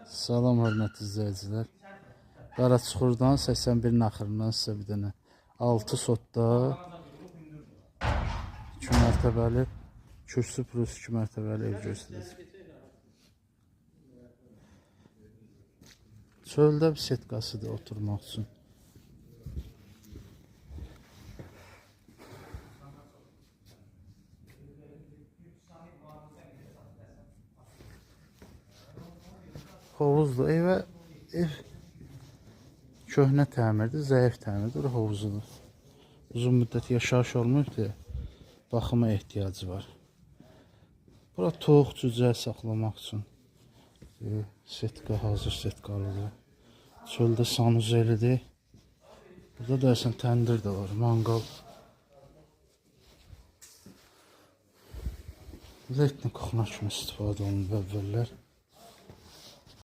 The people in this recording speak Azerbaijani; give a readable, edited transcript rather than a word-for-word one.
Salam hörmətli izləyicilər. Qaraçuxurdan 81 naxırından sizə bir dənə 6 sotda 2 mərtəbəli kürsü plus 2 mərtəbəli ev göstərəcəm. Çöldə bir setkasıdır oturmaq üçün. Hovuzlu ev köhnə təmirdir, zəif təmirdir, hovuzudur. Uzun müddət yaşayış olmayıb deyə baxıma ehtiyacı var. Bura toyuq cücə saxlamaq üçün setka, hazır setkalıdır. Çöldə sanuzelidir. Burada da təndir də var, manqal. Zeytini qoxuna kimi istifadə olunub əvvəllər.